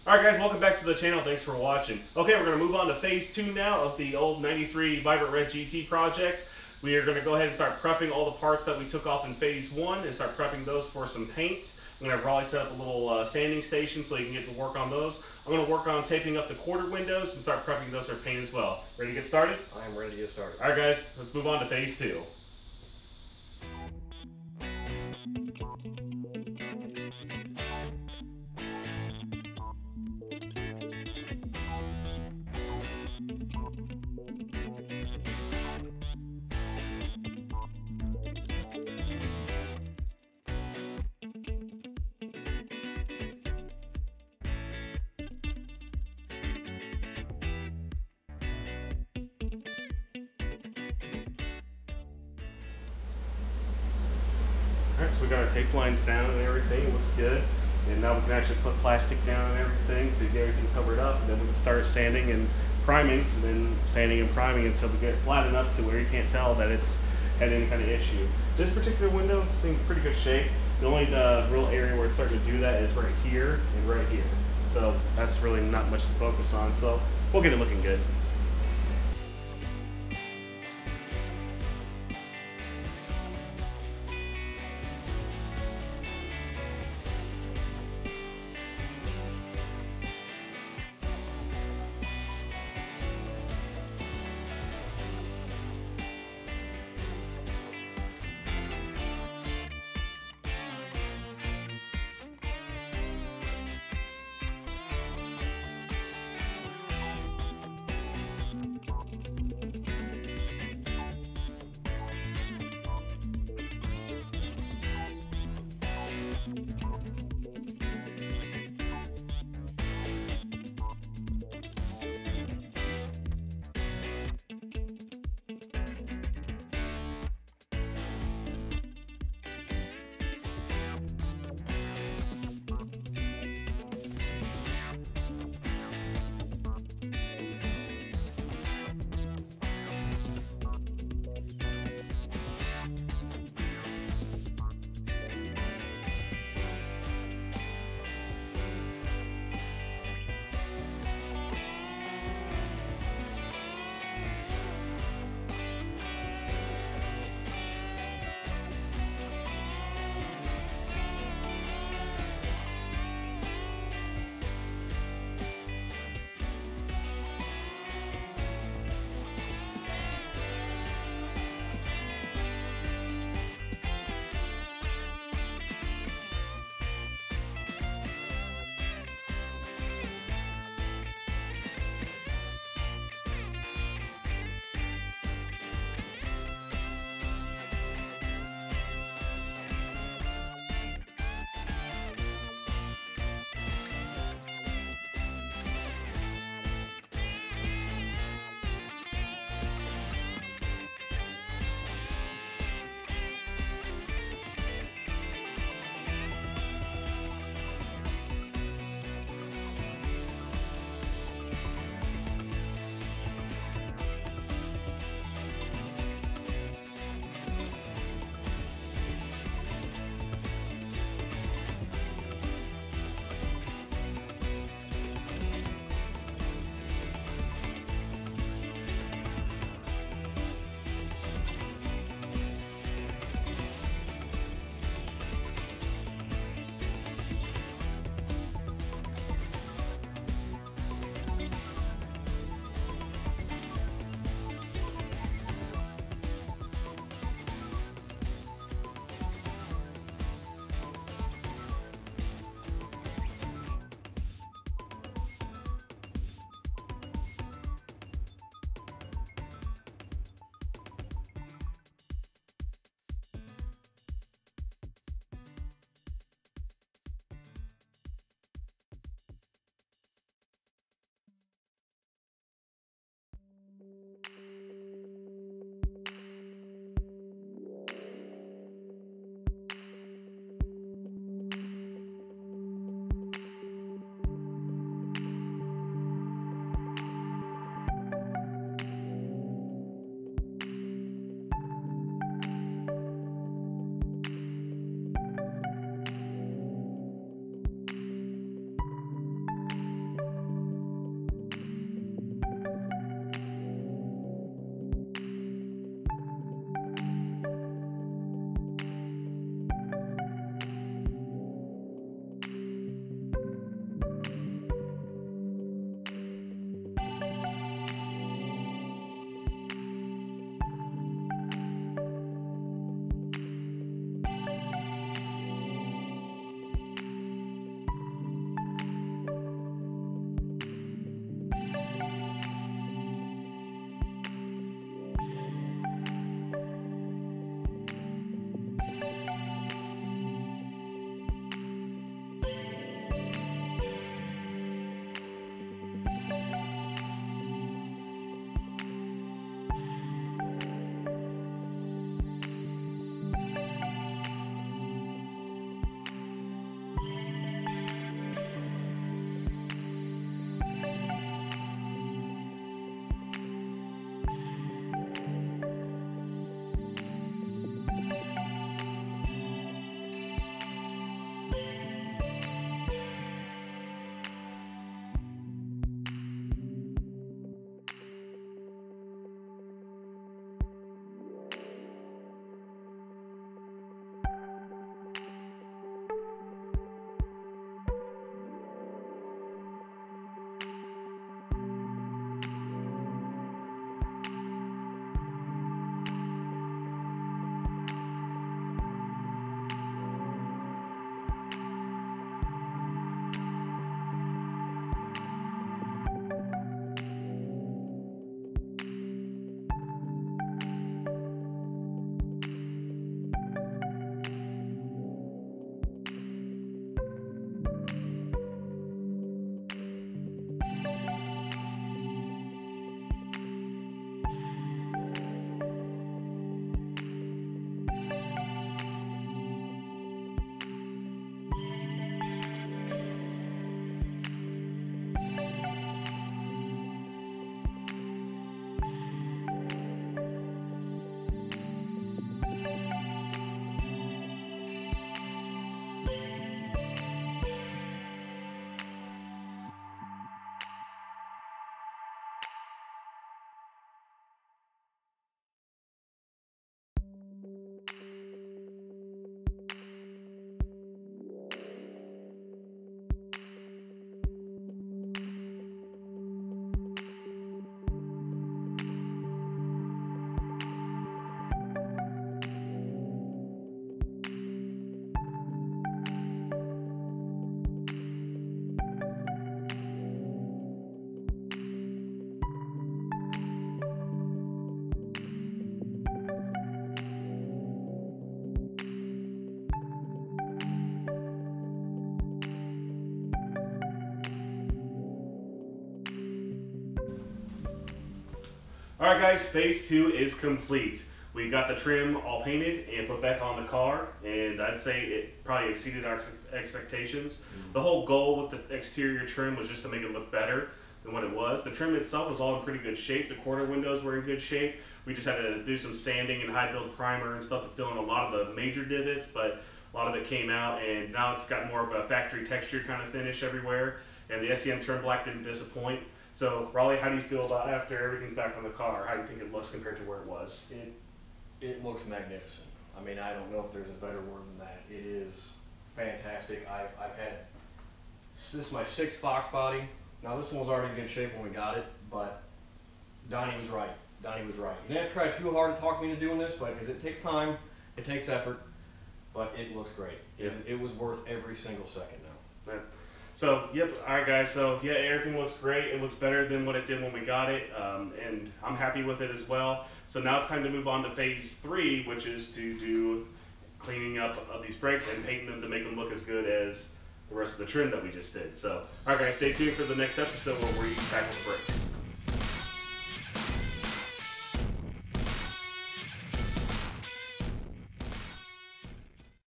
Alright guys, welcome back to the channel. Thanks for watching. Okay, we're going to move on to phase 2 now of the old 93 Vibrant Red GT project. We are going to go ahead and start prepping all the parts that we took off in phase 1 and start prepping those for some paint. I'm going to have Raleigh set up a little sanding station so you can get to work on those. I'm going to work on taping up the quarter windows and start prepping those for paint as well. Ready to get started? I am ready to get started. Alright guys, let's move on to phase 2. Alright, so we got our tape lines down and everything, it looks good. And now we can actually put plastic down and everything to get everything covered up. And then we can start sanding and priming, and then sanding and priming until we get it flat enough to where you can't tell that it's had any kind of issue. This particular window is in pretty good shape. The only real area where it's starting to do that is right here and right here. So that's really not much to focus on, so we'll get it looking good. All right, guys, phase 2 is complete. We got the trim all painted and put back on the car, and I'd say it probably exceeded our expectations. The whole goal with the exterior trim was just to make it look better than what it was. The trim itself was all in pretty good shape. The corner windows were in good shape. We just had to do some sanding and high build primer and stuff to fill in a lot of the major divots, but a lot of it came out, and now it's got more of a factory texture kind of finish everywhere. And the SEM trim black didn't disappoint. So, Raleigh, how do you feel about after everything's back on the car? How do you think it looks compared to where it was? It looks magnificent. I mean, I don't know if there's a better word than that. It is fantastic. I've had, this is my 6th Fox body. Now this one was already in good shape when we got it, but Donnie was right. Donnie was right. You didn't have to try too hard to talk me into doing this, but because it takes time, it takes effort, but it looks great. Yeah. It was worth every single second now. Yeah. So, yep, all right, guys. So, yeah, everything looks great. It looks better than what it did when we got it, and I'm happy with it as well. So now it's time to move on to phase 3, which is to do cleaning up of these brakes and painting them to make them look as good as the rest of the trim that we just did. So, all right, guys, stay tuned for the next episode where we tackle the brakes.